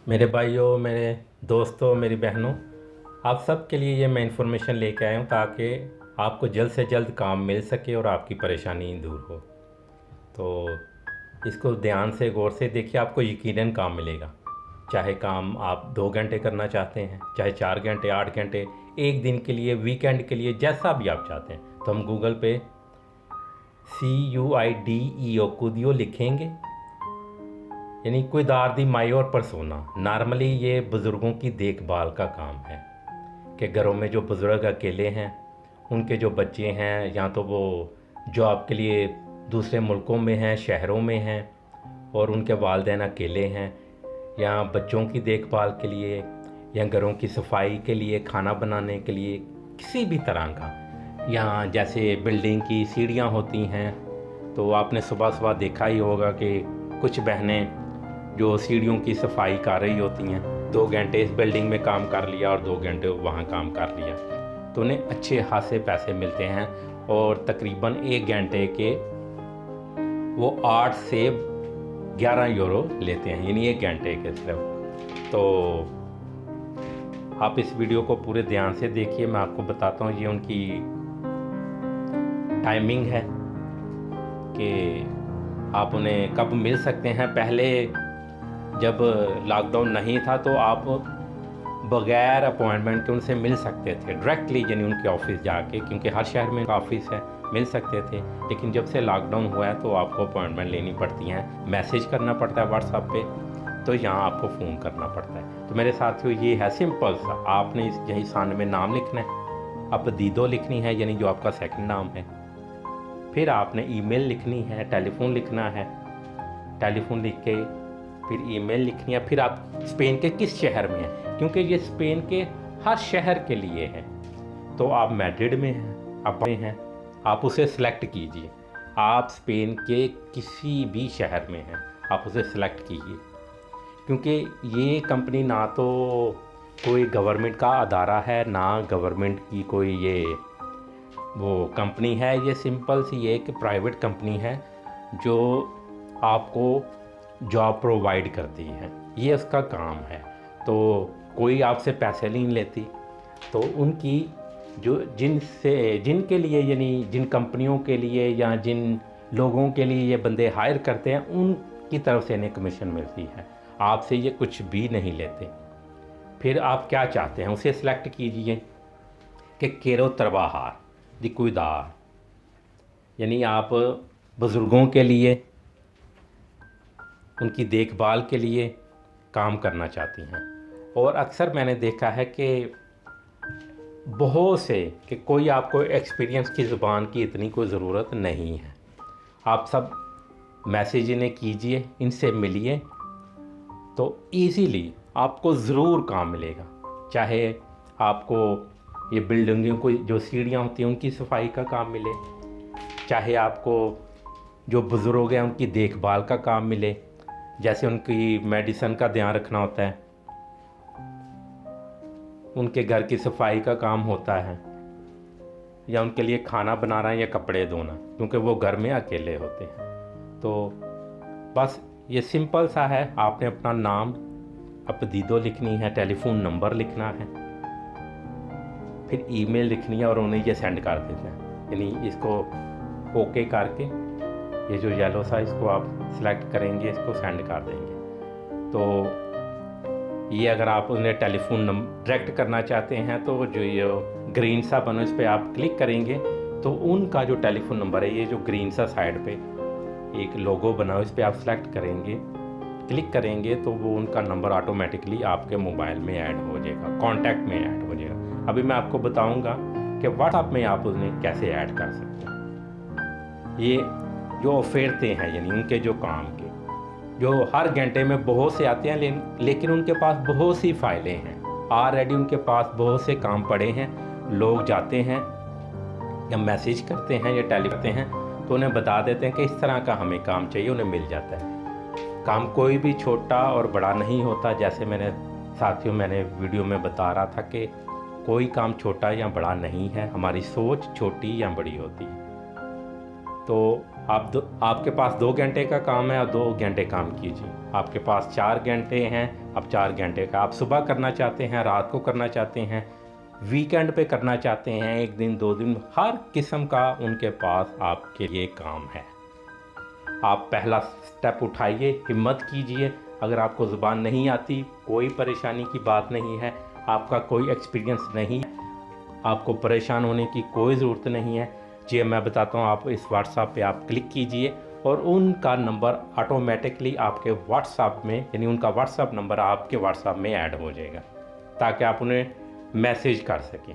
मेरे भाइयों, मेरे दोस्तों, मेरी बहनों, आप सब के लिए ये मैं इन्फॉर्मेशन लेके आया हूँ ताकि आपको जल्द से जल्द काम मिल सके और आपकी परेशानी दूर हो। तो इसको ध्यान से गौर से देखिए, आपको यकीनन काम मिलेगा। चाहे काम आप 2 घंटे करना चाहते हैं, चाहे 4 घंटे, 8 घंटे, एक दिन के लिए, वीकेंड के लिए, जैसा भी आप चाहते हैं। तो हम गूगल पे CUIDEO कुदियो लिखेंगे, यानी कोई दार माई और परसोना। नॉर्मली ये बुज़ुर्गों की देखभाल का काम है कि घरों में जो बुज़ुर्ग अकेले हैं, उनके जो बच्चे हैं, या तो वो जॉब के लिए दूसरे मुल्कों में हैं, शहरों में हैं, और उनके वालिदैन अकेले हैं, या बच्चों की देखभाल के लिए, या घरों की सफाई के लिए, खाना बनाने के लिए, किसी भी तरह का। यहाँ जैसे बिल्डिंग की सीढ़ियाँ होती हैं, तो आपने सुबह सुबह देखा ही होगा कि कुछ बहनें जो सीढ़ियों की सफाई कर रही होती हैं, 2 घंटे इस बिल्डिंग में काम कर लिया और 2 घंटे वहाँ काम कर लिया, तो उन्हें अच्छे खासे पैसे मिलते हैं। और तकरीबन 1 घंटे के वो 8 से 11 यूरो लेते हैं, यानी 1 घंटे के सिर्फ। तो आप इस वीडियो को पूरे ध्यान से देखिए, मैं आपको बताता हूँ। ये उनकी टाइमिंग है कि आप उन्हें कब मिल सकते हैं। पहले जब लॉकडाउन नहीं था तो आप बग़ैर अपॉइंटमेंट के उनसे मिल सकते थे डायरेक्टली, यानी उनके ऑफिस जाके, क्योंकि हर शहर में ऑफिस है, मिल सकते थे। लेकिन जब से लॉकडाउन हुआ है तो आपको अपॉइंटमेंट लेनी पड़ती हैं, मैसेज करना पड़ता है व्हाट्सएप पे, तो यहाँ आपको फ़ोन करना पड़ता है। तो मेरे साथियों, ये है सिंपल सा। आपने यही सामने में नाम लिखना है, अब दीदो लिखनी है, यानी जो आपका सेकंड नाम है। फिर आपने ईमेल लिखनी है, टेलीफोन लिखना है, टेलीफोन लिख के फिर ईमेल लिखनी है। फिर आप स्पेन के किस शहर में हैं, क्योंकि ये स्पेन के हर शहर के लिए है। तो आप मैड्रिड में हैं, आप उसे सेलेक्ट कीजिए। आप स्पेन के किसी भी शहर में हैं, आप उसे सेलेक्ट कीजिए, क्योंकि ये कंपनी ना तो कोई गवर्नमेंट का अदारा है, ना गवर्नमेंट की कोई ये वो कंपनी है। ये सिंपल सी एक प्राइवेट कंपनी है जो आपको जॉब प्रोवाइड करती है, ये उसका काम है। तो कोई आपसे पैसे नहीं लेती। तो उनकी जो जिनके लिए, यानी जिन कंपनियों के लिए या जिन लोगों के लिए ये बंदे हायर करते हैं, उनकी तरफ से इन्हें कमीशन मिलती है, आपसे ये कुछ भी नहीं लेते। फिर आप क्या चाहते हैं उसे सिलेक्ट कीजिए कि केरो तरवाहार दिकुदार, यानी आप बुज़ुर्गों के लिए, उनकी देखभाल के लिए काम करना चाहती हैं। और अक्सर मैंने देखा है कि बहुत से कि कोई आपको एक्सपीरियंस की ज़ुबान की इतनी कोई ज़रूरत नहीं है। आप सब मैसेज इन्हें कीजिए, इनसे मिलिए, तो इजीली आपको ज़रूर काम मिलेगा। चाहे आपको ये बिल्डिंगों को जो सीढ़ियाँ होती हैं उनकी सफाई का काम मिले, चाहे आपको जो बुज़ुर्ग हैं उनकी देखभाल का काम मिले, जैसे उनकी मेडिसिन का ध्यान रखना होता है, उनके घर की सफाई का काम होता है, या उनके लिए खाना बनाना या कपड़े धोना, क्योंकि वो घर में अकेले होते हैं। तो बस ये सिंपल सा है। आपने अपना नाम, अपदीदो लिखनी है, टेलीफोन नंबर लिखना है, फिर ईमेल लिखनी है और उन्हें ये सेंड कर देना है। यानी इसको ओके करके ये जो येलो सा, इसको आप सिलेक्ट करेंगे, इसको सेंड कर देंगे। तो ये अगर आप उन्हें टेलीफोन नंबर डायरेक्ट करना चाहते हैं तो जो ये ग्रीन सा बनो, इस पर आप क्लिक करेंगे तो उनका जो टेलीफोन नंबर है, ये जो ग्रीन सा साइड पे एक लोगो बना हो, इस पर आप सेलेक्ट करेंगे, क्लिक करेंगे तो वो उनका नंबर ऑटोमेटिकली आपके मोबाइल में ऐड हो जाएगा, कॉन्टैक्ट में ऐड हो जाएगा। अभी मैं आपको बताऊंगा कि व्हाट्सएप में आप उन्हें कैसे ऐड कर सकते हैं। ये जो ऑफरते हैं, यानी उनके जो काम के, जो हर घंटे में बहुत से आते हैं, लेकिन उनके पास बहुत सी फाइलें हैं ऑलरेडी, उनके पास बहुत से काम पड़े हैं। लोग जाते हैं या मैसेज करते हैं या टेली करते हैं, तो उन्हें बता देते हैं कि इस तरह का हमें काम चाहिए, उन्हें मिल जाता है। काम कोई भी छोटा और बड़ा नहीं होता। जैसे मैंने वीडियो में बता रहा था कि कोई काम छोटा या बड़ा नहीं है, हमारी सोच छोटी या बड़ी होती है। तो आपके पास 2 घंटे का काम है और 2 घंटे काम कीजिए। आपके पास 4 घंटे हैं, अब 4 घंटे का आप सुबह करना चाहते हैं, रात को करना चाहते हैं, वीकेंड पे करना चाहते हैं, 1 दिन 2 दिन, हर किस्म का उनके पास आपके लिए काम है। आप पहला स्टेप उठाइए, हिम्मत कीजिए। अगर आपको ज़ुबान नहीं आती, कोई परेशानी की बात नहीं है, आपका कोई एक्सपीरियंस नहीं है, आपको परेशान होने की कोई ज़रूरत नहीं है। जी मैं बताता हूँ, आप इस व्हाट्सएप पे आप क्लिक कीजिए और उनका नंबर ऑटोमेटिकली आपके व्हाट्सएप में, यानी उनका व्हाट्सएप नंबर आपके व्हाट्सएप में ऐड हो जाएगा, ताकि आप उन्हें मैसेज कर सकें।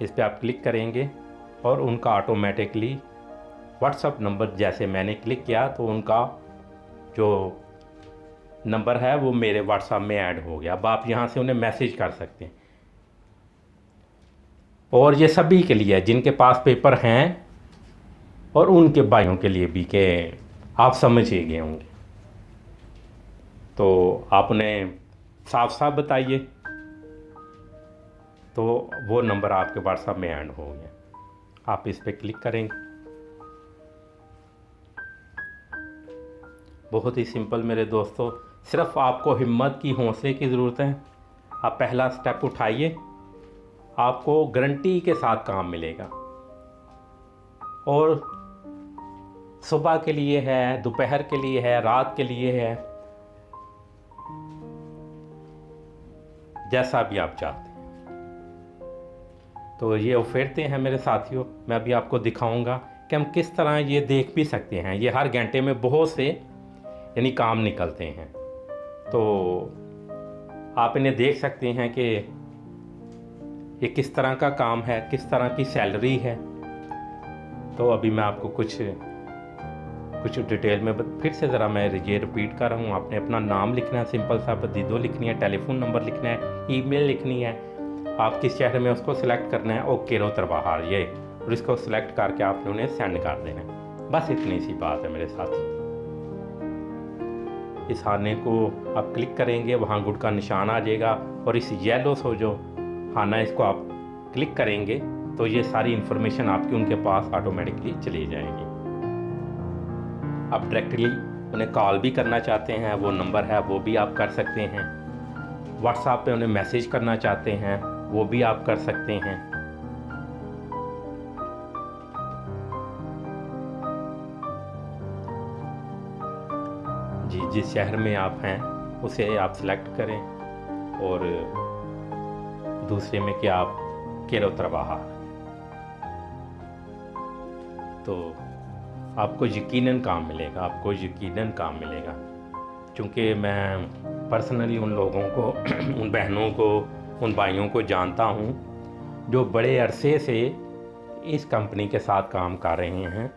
इस पर आप क्लिक करेंगे और उनका ऑटोमेटिकली व्हाट्सएप नंबर, जैसे मैंने क्लिक किया तो उनका जो नंबर है वो मेरे व्हाट्सएप में ऐड हो गया। अब आप यहाँ से उन्हें मैसेज कर सकते हैं। और ये सभी के लिए है जिनके पास पेपर हैं और उनके भाइयों के लिए भी, के आप समझ ही गए होंगे। तो आप उन्हें साफ साफ बताइए, तो वो नंबर आपके व्हाट्सएप में ऐड हो गया। आप इस पर क्लिक करेंगे। बहुत ही सिंपल मेरे दोस्तों, सिर्फ आपको हिम्मत की, हौसले की ज़रूरत है। आप पहला स्टेप उठाइए, आपको गारंटी के साथ काम मिलेगा। और सुबह के लिए है, दोपहर के लिए है, रात के लिए है, जैसा भी आप चाहते हैं। तो ये ऑफरते हैं मेरे साथियों। मैं अभी आपको दिखाऊंगा कि हम किस तरह ये देख भी सकते हैं। ये हर घंटे में बहुत से यानी काम निकलते हैं, तो आप इन्हें देख सकते हैं कि ये किस तरह का काम है, किस तरह की सैलरी है। तो अभी मैं आपको कुछ डिटेल में फिर से ज़रा मैं ये रिपीट कर रहा हूँ। आपने अपना नाम लिखना है, सिंपल सा बदीदो लिखनी है, टेलीफोन नंबर लिखना है, ईमेल लिखनी है, आप किस शहर में उसको सिलेक्ट करना है, ओके रोतर बाहर ये, और इसको सिलेक्ट करके आपने उन्हें सेंड कर देना है। बस इतनी सी बात है मेरे साथ। इस खाने को आप क्लिक करेंगे, वहाँ गुड का निशान आ जाएगा, और इस येलो सो जो खाना है इसको आप क्लिक करेंगे तो ये सारी इन्फॉर्मेशन आपकी उनके पास ऑटोमेटिकली चली जाएगी। आप डायरेक्टली उन्हें कॉल भी करना चाहते हैं, वो नंबर है वो भी आप कर सकते हैं। व्हाट्सएप पे उन्हें मैसेज करना चाहते हैं वो भी आप कर सकते हैं। जी जिस शहर में आप हैं उसे आप सिलेक्ट करें, और दूसरे में कि आप केरोतर बाहर, तो आपको यकीनन काम मिलेगा, आपको यकीनन काम मिलेगा। क्योंकि मैं पर्सनली उन लोगों को उन बहनों को, उन भाइयों को जानता हूँ जो बड़े अरसे से इस कंपनी के साथ काम कर रहे हैं।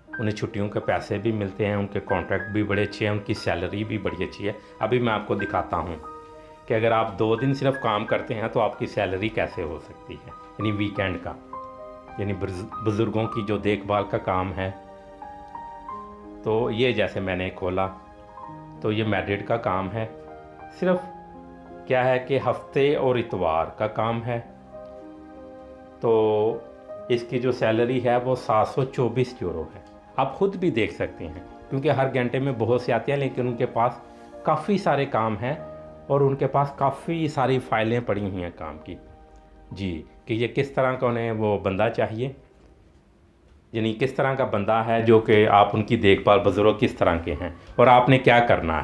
उन्हें छुट्टियों के पैसे भी मिलते हैं, उनके कॉन्ट्रैक्ट भी बड़े अच्छे हैं, उनकी सैलरी भी बड़ी अच्छी है। अभी मैं आपको दिखाता हूँ कि अगर आप 2 दिन सिर्फ काम करते हैं तो आपकी सैलरी कैसे हो सकती है, यानी वीकेंड का, यानी बुज़ुर्गों की जो देखभाल का काम है। तो ये जैसे मैंने खोला तो ये मैरिड का काम है। सिर्फ क्या है कि हफ्ते और इतवार का काम है। तो इसकी जो सैलरी है वो 724 यूरो है। आप खुद भी देख सकते हैं, क्योंकि हर घंटे में बहुत से आते हैं, लेकिन उनके पास काफ़ी सारे काम हैं और उनके पास काफ़ी सारी फाइलें पड़ी हुई हैं काम की। जी कि ये किस तरह का उन्हें वो बंदा चाहिए, यानी किस तरह का बंदा है जो कि आप उनकी देखभाल, बुजुर्ग किस तरह के हैं, और आपने क्या करना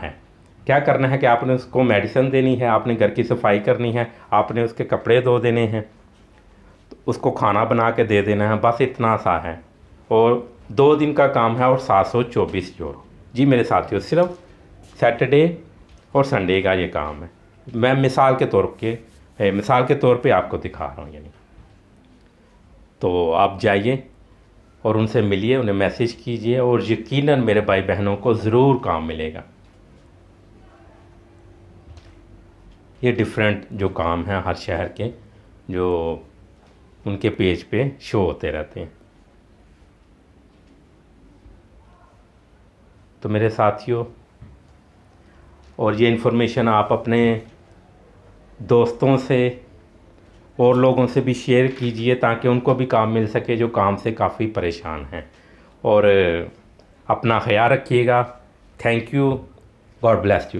है कि आपने उसको मेडिसिन देनी है, आपने घर की सफाई करनी है, आपने उसके कपड़े धो देने हैं, तो उसको खाना बना के दे देना है, बस इतना सा है। और 2 दिन का काम है और 724 यूरो। जी मेरे साथियों, सिर्फ सैटरडे और संडे का ये काम है। मैं मिसाल के तौर पे आपको दिखा रहा हूँ। यानी तो आप जाइए और उनसे मिलिए, उन्हें मैसेज कीजिए, और यकीनन मेरे भाई बहनों को ज़रूर काम मिलेगा। ये डिफरेंट जो काम हैं हर शहर के, जो उनके पेज पे शो होते रहते हैं। तो मेरे साथियों, और ये इन्फॉर्मेशन आप अपने दोस्तों से और लोगों से भी शेयर कीजिए, ताकि उनको भी काम मिल सके जो काम से काफ़ी परेशान हैं। और अपना ख्याल रखिएगा। Thank you, God bless you.